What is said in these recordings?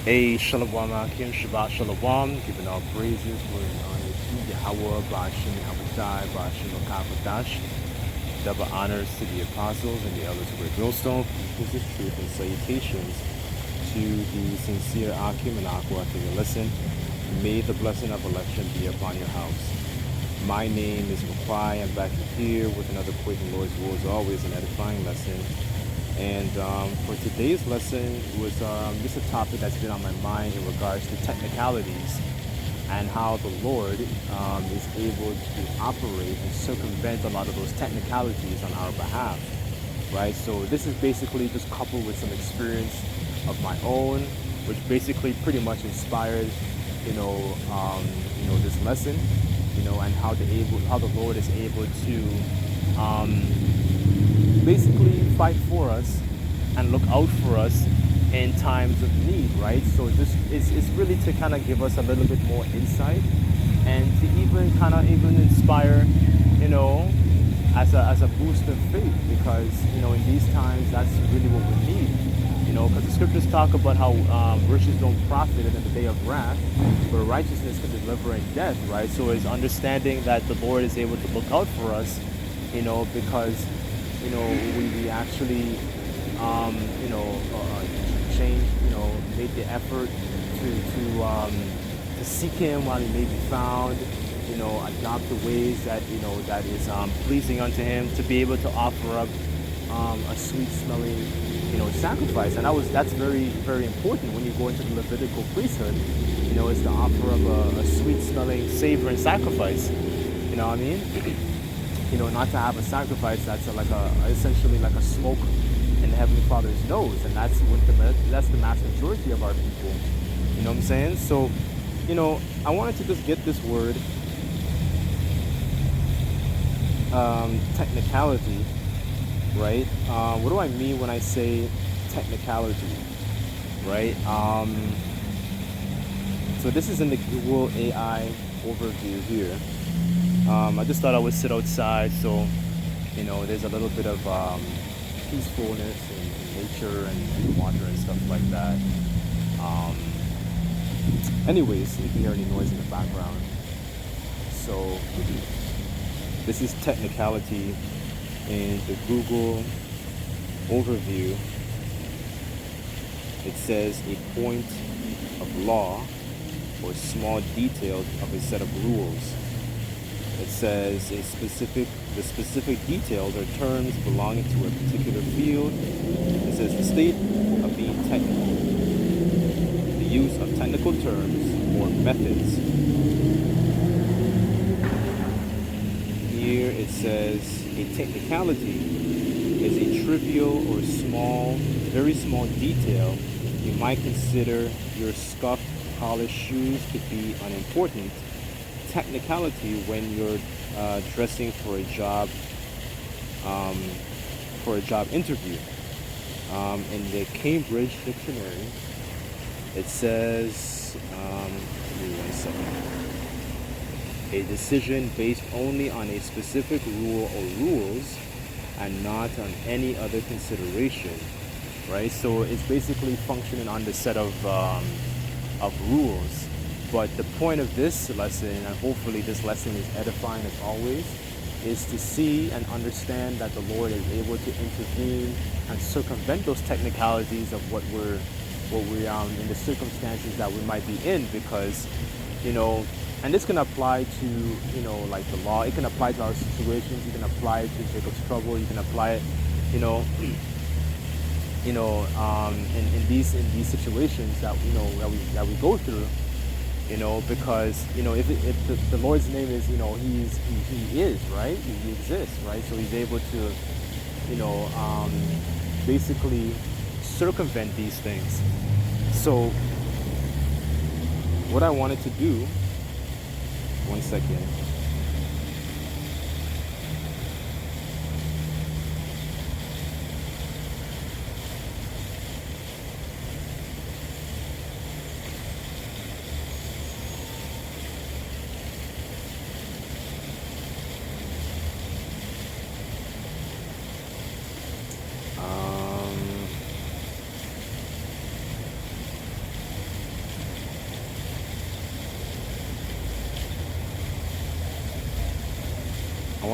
A Shalom Akim Shabbat Shalom, giving all praises, glory and honor to Yahweh, Ba'ashim Yahushai, Ba'ashim Akavadash. Double honors to the apostles and the elders of Great Millstone, peace of truth, and salutations to the sincere Akim and Aqua to your listen. May the blessing of election be upon your house. My name is Makwai. I'm back here with another quick and Lord's Will, as always, an edifying lesson. And for today's lesson was just a topic that's been on my mind in regards to technicalities and how the Lord is able to operate and circumvent a lot of those technicalities on our behalf, right? So this is basically just coupled with some experience of my own, which basically pretty much inspired, this lesson, and how the Lord is able to basically fight for us and look out for us in times of need, right? So this is really to kind of give us a little bit more insight and to even inspire, as a boost of faith, because in these times that's really what we need, because the scriptures talk about how riches don't profit in the day of wrath, but righteousness can deliver in death, right? So it's understanding that the Lord is able to look out for us, because we actually, change, made the effort to seek Him while He may be found, adopt the ways that, that is pleasing unto Him, to be able to offer up a sweet smelling, sacrifice. And that's very, very important when you go into the Levitical priesthood, is to offer up a sweet smelling savor and sacrifice. You know what I mean? Not to have a sacrifice that's essentially like a smoke in the Heavenly Father's nose, and that's the mass majority of our people. You know what I'm saying? So, I wanted to just get this word, technicality, right? What do I mean when I say technicality, right? So this is in the Google AI overview here. I just thought I would sit outside, so there's a little bit of peacefulness in nature and water and stuff like that. Anyways, if you hear any noise in the background, so this is technicality in the Google overview. It says a point of law or small details of a set of rules. It says the specific details or terms belonging to a particular field. It says the state of being technical, the use of technical terms or methods. Here it says a technicality is a trivial or very small detail. You might consider your scuffed, polished shoes to be unimportant. Technicality when you're dressing for a job interview. In the Cambridge Dictionary, it says, give me 1 second. A decision based only on a specific rule or rules and not on any other consideration, right? So it's basically functioning on the set of rules. But the point of this lesson, and hopefully this lesson is edifying as always, is to see and understand that the Lord is able to intervene and circumvent those technicalities of what we're in the circumstances that we might be in, because, and this can apply to, like the law. It can apply to our situations. You can apply it to Jacob's trouble. You can apply it, in these situations that we go through. Because if the Lord's name is, he is, right? He exists, right? So He's able to, basically circumvent these things. So what I wanted to do, 1 second.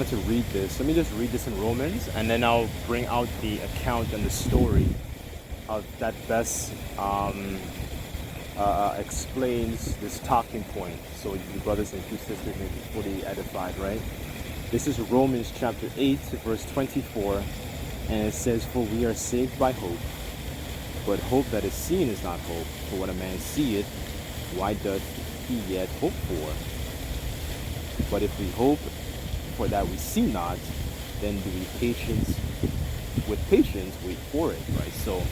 wanted to read this. Let me just read this in Romans, and then I'll bring out the account and the story of that best explains this talking point, so you brothers and sisters may be fully edified, right? This is Romans chapter 8, verse 24, and it says, "For we are saved by hope, but hope that is seen is not hope. For when a man seeth, why doth he yet hope for? But if we hope for that we see not, then do we with patience wait for it," right? So,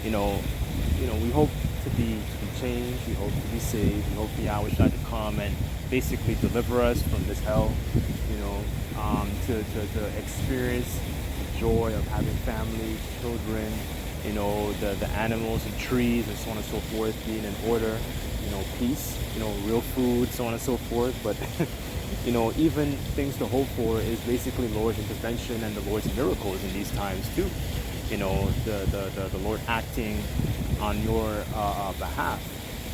we hope to be changed. We hope to be saved. We hope the hour shall to come and basically deliver us from this hell. To experience the joy of having family, children, the animals and trees and so on and so forth being in order. Peace. Real food, so on and so forth. But even things to hope for is basically Lord's intervention and the Lord's miracles in these times too. The Lord acting on your behalf.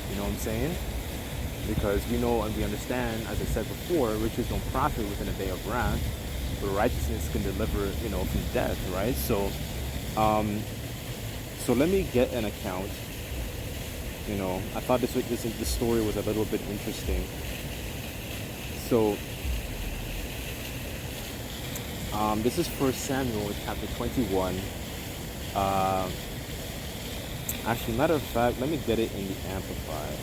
You know what I'm saying? Because we know and we understand, as I said before, riches don't profit within a day of wrath, but righteousness can deliver, from death, right? So let me get an account. I thought this story was a little bit interesting. So this is 1 Samuel chapter 21. Actually, matter of fact, let me get it in the Amplified.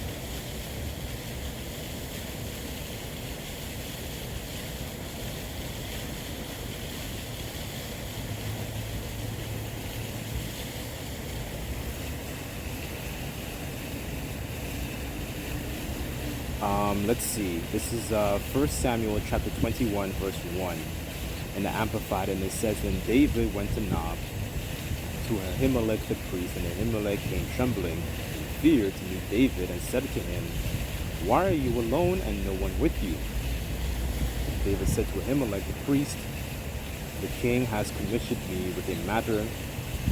Let's see. This is 1 Samuel chapter 21, verse 1 in the Amplified, and it says, "Then David went to Nob to Ahimelech the priest, and Ahimelech came trembling in fear to meet David, and said to him, Why are you alone and no one with you? David said to Ahimelech the priest, The king has commissioned me with a matter,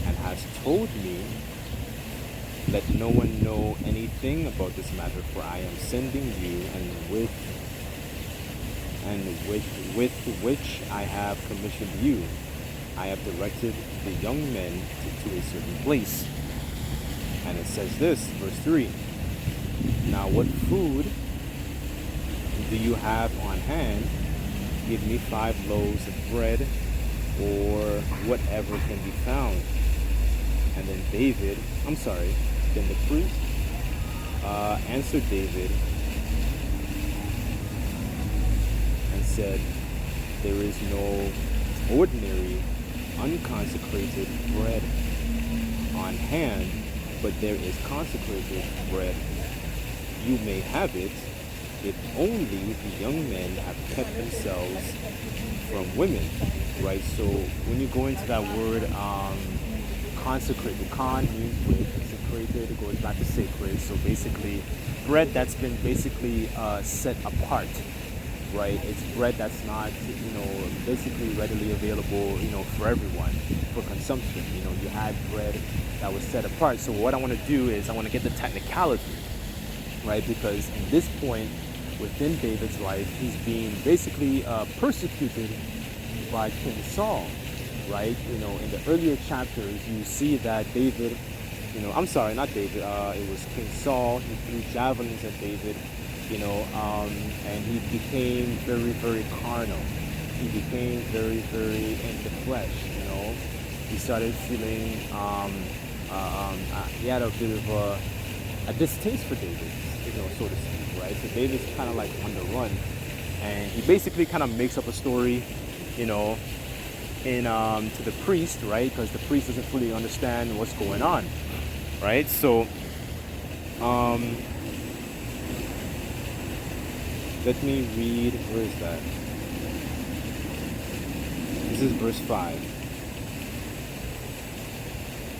and has told me, Let no one know anything about this matter, for I am sending you, and with which I have commissioned you. I have directed the young men to a certain place." And it says this, verse 3, "Now what food do you have on hand? Give me 5 loaves of bread, or whatever can be found." And then then the priest answered David and said, "There is no ordinary unconsecrated bread on hand, but there is consecrated bread. You may have it, if only the young men have kept themselves from women." Right? So when you go into that word consecrated, con means bread, consecrated, it goes back to sacred. So basically bread that's been basically set apart. Right? It's bread that's not, basically readily available, for everyone, for consumption. You had bread that was set apart. So what I want to do is I want to get the technicality, right? Because in this point within David's life, he's being basically persecuted by King Saul, right? In the earlier chapters, you see that David, not David, it was King Saul. He threw javelins at David. And he became very, very carnal. He became very, very in the flesh, He started feeling, he had a bit of a distaste for David, so to speak, right? So David's kind of like on the run. And he basically kind of makes up a story, to the priest, right? Because the priest doesn't fully understand what's going on, right? So, let me read, where is that? This is verse 5.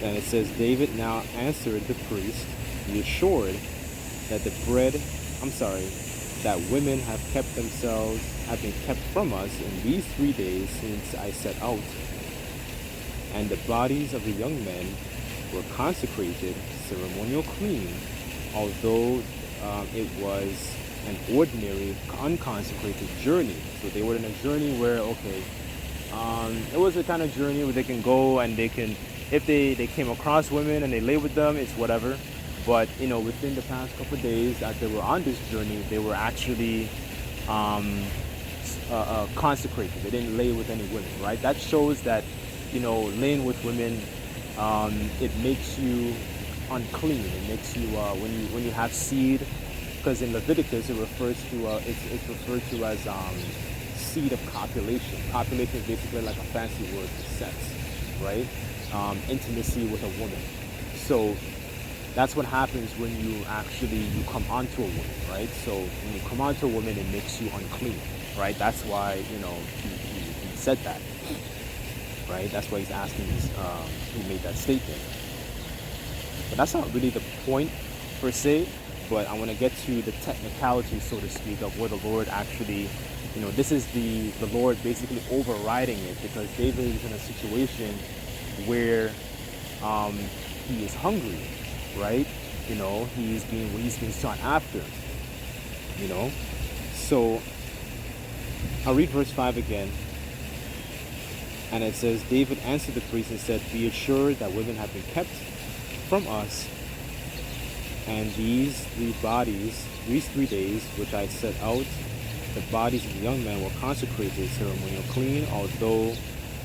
And it says, "David now answered the priest, Be assured that that women have been kept from us in these 3 days since I set out. And the bodies of the young men were consecrated, ceremonial clean, although it was an ordinary, unconsecrated journey. So they were in a journey where, okay, it was a kind of journey where they can go and they can, if they came across women and they lay with them, it's whatever. But, within the past couple of days that they were on this journey, they were actually consecrated. They didn't lay with any women, right? That shows that, laying with women, it makes you unclean. It makes you, when you have seed, because in Leviticus it refers to, it's referred to as seed of copulation. Copulation is basically like a fancy word for sex, right? Intimacy with a woman. So that's what happens when you come onto a woman, right? So when you come onto a woman, it makes you unclean, right? That's why, he said that, right? That's why he's asking this, he made that statement. But that's not really the point per se, but I want to get to the technicalities, so to speak, of where the Lord actually, this is the Lord basically overriding it, because David is in a situation where he is hungry, right? He's being sought after, So I'll read verse 5 again. And it says, David answered the priest and said, be assured that women have been kept from us, and these 3 days which I set out, the bodies of the young men were consecrated, ceremonial clean, although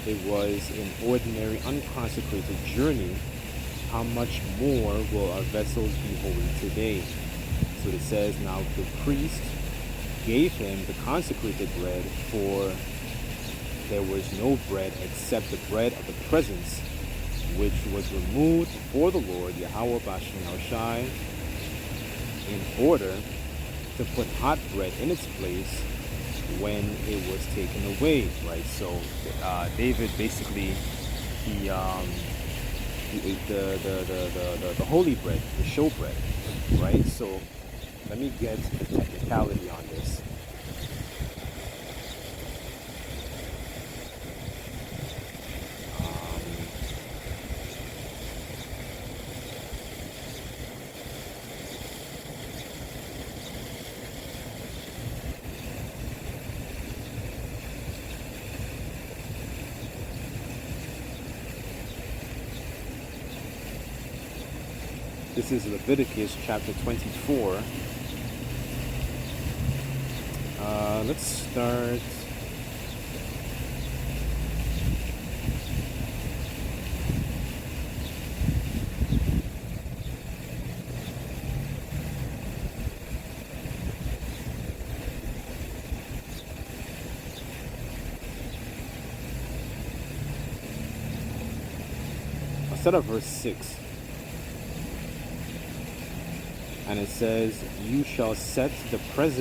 it was an ordinary unconsecrated journey. How much more will our vessels be holy today? So it says, now the priest gave him the consecrated bread, for there was no bread except the bread of the presence, which was removed before the Lord, Yahweh Bashem Shai, in order to put hot bread in its place when it was taken away, right? So David basically, he ate the holy bread, the shewbread, right? So let me get the technicality on this. This is Leviticus chapter 24. Let's start. I'll start at verse 6. And it says, you shall set the bread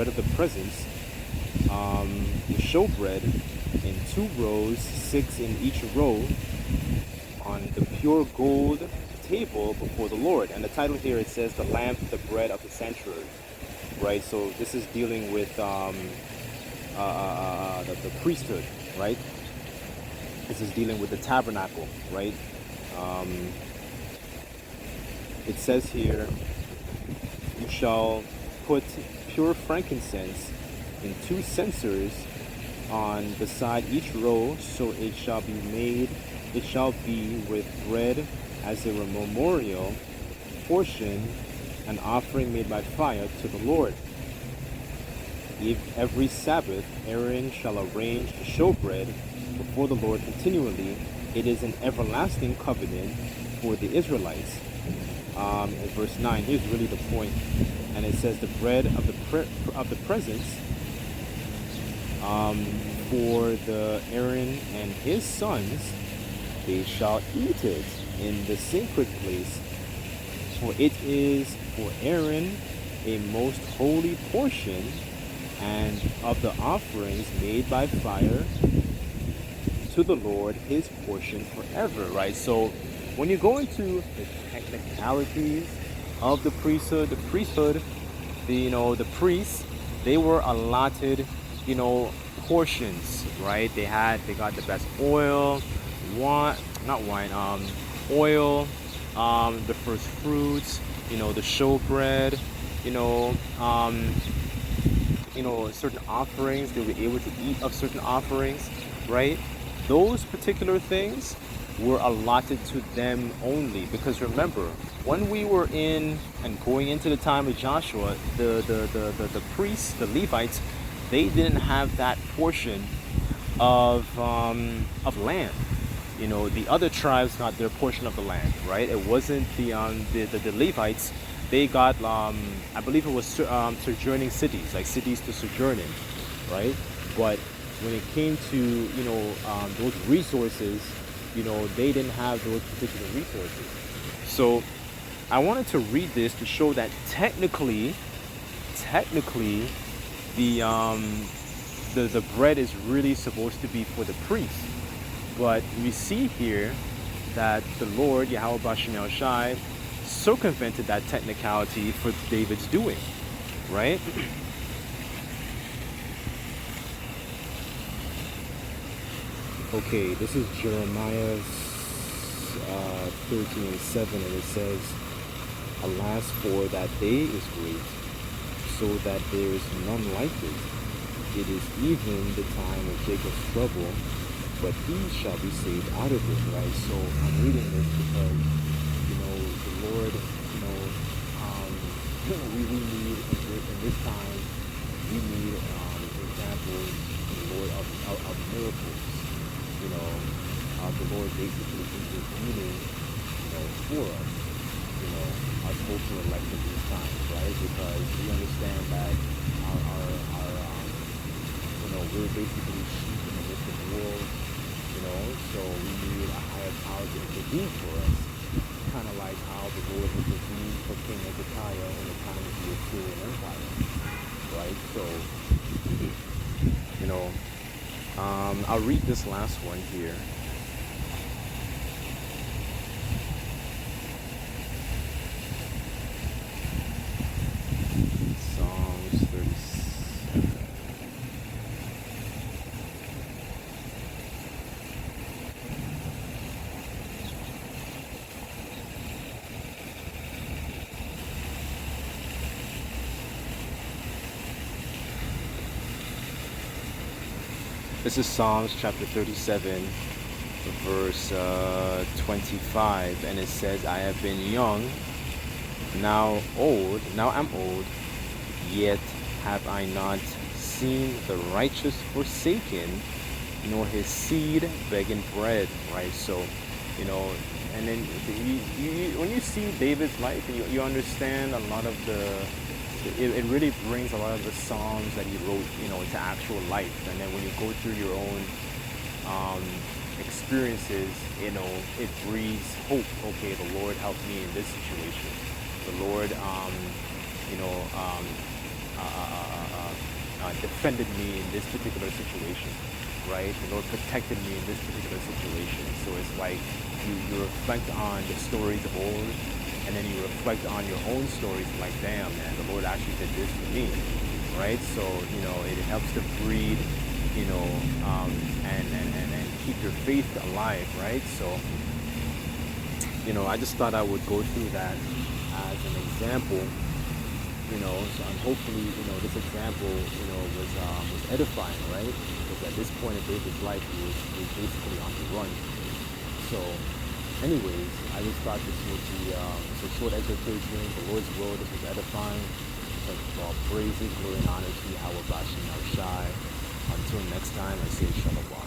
of the presence, the shewbread, in 2 rows, 6 in each row, on the pure gold table before the Lord. And the title here, it says, the lamp, the bread of the sanctuary, right? So this is dealing with the priesthood, right? This is dealing with the tabernacle, right? It says here, you shall put pure frankincense in 2 censers on beside each row, so it shall be with bread as a memorial portion, an offering made by fire to the Lord. Every Sabbath Aaron shall arrange the shewbread before the Lord continually. It is an everlasting covenant for the Israelites. In verse 9, here's really the point, and it says the bread of the presence, for the Aaron and his sons, they shall eat it in the sacred place, for it is for Aaron a most holy portion, and of the offerings made by fire to the Lord his portion forever, right? So when you go into the technicalities of the priesthood, the priests, they were allotted, portions, right? They got the best oil, oil, the first fruits, the shewbread, you know, certain offerings. They were able to eat of certain offerings, right? Those particular things were allotted to them only. Because remember, when we were in and going into the time of Joshua, the priests, the Levites, they didn't have that portion of land. The other tribes got their portion of the land, right? It wasn't the Levites. They got, I believe it was sojourning cities, like cities to sojourn in, right? But when it came to those resources, they didn't have those particular resources. So I wanted to read this to show that technically, the bread is really supposed to be for the priest. But we see here that the Lord, Yahweh Bashem Yahushai, circumvented that technicality for David's doing, right? Okay, this is Jeremiah 13:7, and it says, "Alas, for that day is great, so that there is none like it. It is even the time of Jacob's trouble, but he shall be saved out of it," right? So I'm reading this because, the Lord, we need in this time, we need examples, Lord, of miracles, the Lord basically intervening, for us, us hopeful elect in these times, right? Because we understand that our we're basically sheep in the midst of the world, so we need a higher power to intervene for us. Kind of like how the Lord intervened for King Hezekiah in the time of the Assyrian Empire, right? So, I'll read this last one here. Psalms 37. This is Psalms chapter 37, verse 25, and it says, "I have been young, now I'm old, yet have I not seen the righteous forsaken, nor his seed begging bread," right? So, and then when you see David's life, and you understand a lot of it really brings a lot of the Psalms that he wrote, into actual life. And then when you go through your own experiences, it breeds hope. Okay, the Lord helped me in this situation. The Lord, defended me in this particular situation, right? The Lord protected me in this particular situation. So it's like you reflect on the stories of old, and then you reflect on your own stories, like, damn, man, the Lord actually did this for me, right? So, it helps to breed, and keep your faith alive, right? So, I just thought I would go through that as an example, so hopefully, this example, was edifying, right? Because at this point in David's life, he was basically on the run. So, anyways, I just thought this would be a short exhortation. The Lord's will, this was edifying. So, all praises, glory, and honor to Yahweh Bashem Yahushai. Until next time, I say shalom.